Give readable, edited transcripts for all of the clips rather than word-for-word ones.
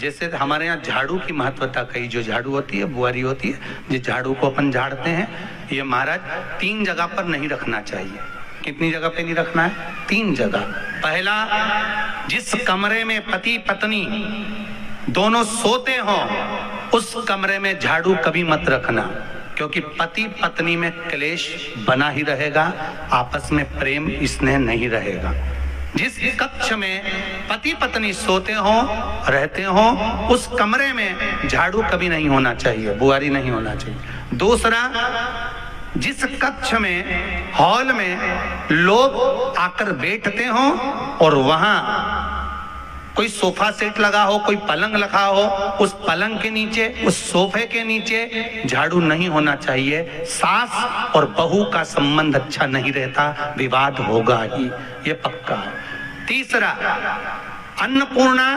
जैसे हमारे यहाँ झाड़ू की महत्वता कही, जो झाड़ू होती है, बुआरी होती है, जिस झाड़ू को अपन झाड़ते हैं, ये महाराज 3 जगह पर नहीं रखना चाहिए। कितनी जगह पे नहीं रखना है? 3 जगह। पहला, जिस कमरे में पति पत्नी दोनों सोते हो उस कमरे में झाड़ू कभी मत रखना, क्योंकि पति पत्नी में क्लेश बना ही रहेगा, आपस में प्रेम स्नेह नहीं रहेगा। जिस कक्ष में पति पत्नी सोते हो रहते हो उस कमरे में झाड़ू कभी नहीं होना चाहिए, बुआरी नहीं होना चाहिए। दूसरा, जिस कक्ष में हॉल में लोग आकर बैठते हो और वहां कोई सोफा सेट लगा हो, कोई पलंग लगा हो, उस पलंग के नीचे, उस सोफे के नीचे झाड़ू नहीं होना चाहिए। सास और बहू का संबंध अच्छा नहीं रहता, विवाद होगा ही, ये पक्का है। तीसरा, अन्नपूर्णा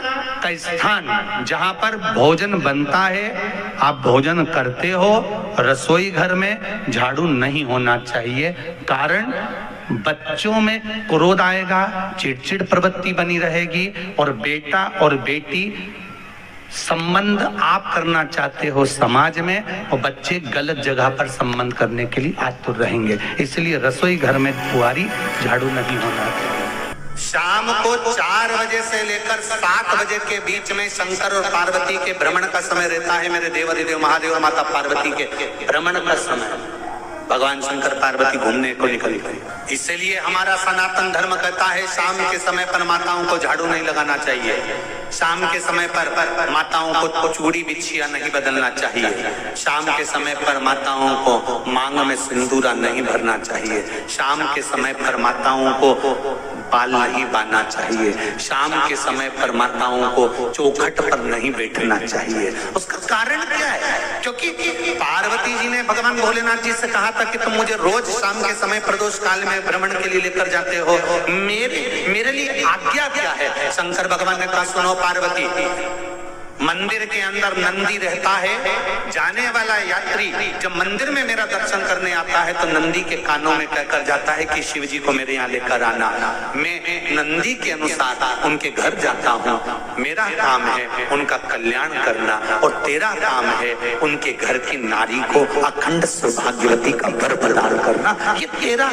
का स्थान जहां पर भोजन बनता है, आप भोजन करते हो, रसोई घर में झाड़ू नहीं होना चाहिए। कारण, बच्चों में क्रोध आएगा, चिड़चिड़ प्रवृत्ति बनी रहेगी, और बेटा और बेटी संबंध आप करना चाहते हो समाज में, और बच्चे गलत जगह पर संबंध करने के लिए आतुर रहेंगे। इसलिए रसोई घर में बुआरी झाड़ू नहीं होना चाहिए। शाम को 4 बजे से लेकर 7 बजे के बीच में शंकर और पार्वती के भ्रमण का समय रहता है। मेरे देवाधिदेव महादेव और माता पार्वती के भ्रमण का समय, भगवान शंकर पार्वती घूमने को निकल गए। इसलिए हमारा सनातन धर्म कहता है शाम के समय पर माताओं को झाड़ू नहीं लगाना चाहिए, शाम के समय पर माताओं को चूड़ी बिछिया नहीं बदलना चाहिए, शाम के समय पर माताओं को मांग में सिंदूरा नहीं भरना चाहिए, शाम के समय पर माताओं को बाल नहीं बांधना चाहिए, शाम के समय पर माताओं को चौखट पर नहीं बैठना चाहिए। उसका कारण क्या है? क्योंकि पार्वती जी ने भगवान भोलेनाथ जी से कहा था कि तुम मुझे रोज शाम के समय प्रदोष काल में भ्रमण के लिए लेकर जाते हो, मेरे लिए आज्ञा क्या है? शंकर भगवान ने कहा, सुनो पार्वती, मंदिर के अंदर नंदी रहता है, जाने वाला यात्री जब मंदिर में मेरा दर्शन करने आता है तो नंदी के कानों में कहकर जाता है कि शिव जी को मेरे यहाँ लेकर आना। मैं नंदी के अनुसार उनके घर जाता हूँ, मेरा काम है उनका कल्याण करना, और तेरा काम है उनके घर की नारी को अखंड सौभाग्यवती का वर प्रदान करना, ये तेरा।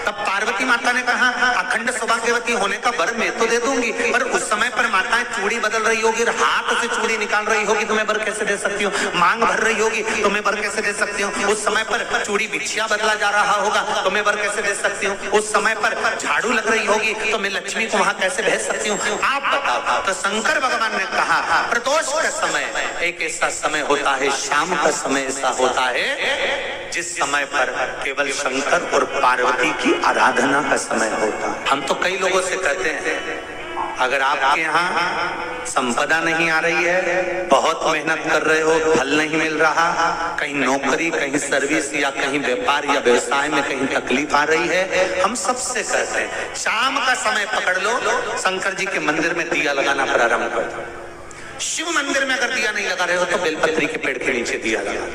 तब पार्वती माता ने कहा, अखंड सौभाग्यवती होने का वर मैं तो दे दूंगी, पर उस समय पर माताएं चूड़ी बदल रही होगी, हाथ से चूड़ी निकाल रही होगी, तो मैं वर कैसे दे सकती हूँ? मांग भर रही होगी तो मैं वर कैसे दे सकती हूँ? उस समय पर चूड़ी बिछिया बदला जा रहा होगा तो मैं वर कैसे दे सकती हूँ? उस समय पर झाड़ू लग रही होगी तो मैं लक्ष्मी को वहां कैसे भेज सकती हूँ? आप बताओ। तो शंकर भगवान ने कहा, प्रदोष का समय एक ऐसा समय होता है, शाम का समय ऐसा होता है जिस समय पर केवल शंकर और पार्वती की आराधना का समय होता है। हम तो कई लोगों से कहते हैं, अगर आपके यहाँ संपदा नहीं आ रही है, बहुत मेहनत कर रहे हो, फल नहीं मिल रहा, कहीं नौकरी, कहीं सर्विस या कहीं व्यापार या व्यवसाय में कहीं तकलीफ आ रही है, हम सबसे कहते हैं शाम का समय पकड़ लो, शंकर जी के मंदिर में दिया लगाना प्रारंभ कर दो। शिव मंदिर में अगर दिया नहीं लगा रहे हो तो बेलपत्री के पेड़ के नीचे दिया लगा।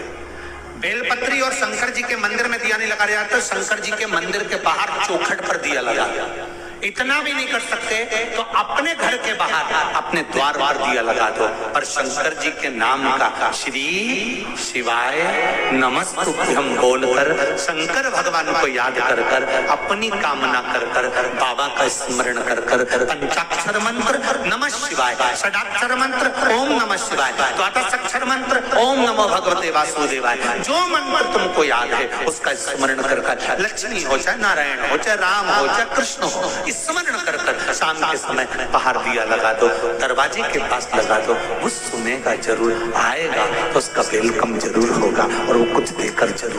बेलपत्री और शंकर जी के मंदिर में दिया नहीं लगा रहा तो शंकर जी के मंदिर के बाहर चौखट पर दिया लगा। इतना भी नहीं कर सकते तो अपने घर के बाहर अपने द्वार पर दिया लगा दो, पर शंकर जी के नाम का श्री शिवाय नमस्तुभ्यम बोलकर शंकर भगवान को याद कर कर, अपनी कामना कर कर, बाबा का स्मरण कर कर, पंचाक्षर मंत्र नमः शिवाय, षडाक्षर मंत्र ओम नमः शिवाय, द्वादशाक्षर मंत्र ओम नमो भगवते वासुदेवाय, जो मंत्र तुमको याद है उसका स्मरण कर कर, लक्ष्मी हो चाहे नारायण हो चाहे राम हो चाहे कृष्ण हो, स्मरण कर कर शाम के समय बाहर दिया लगा दो, दरवाजे के पास लगा दो, वो सुनेगा जरूर, आएगा तो उसका वेलकम जरूर होगा और वो कुछ देकर जरूर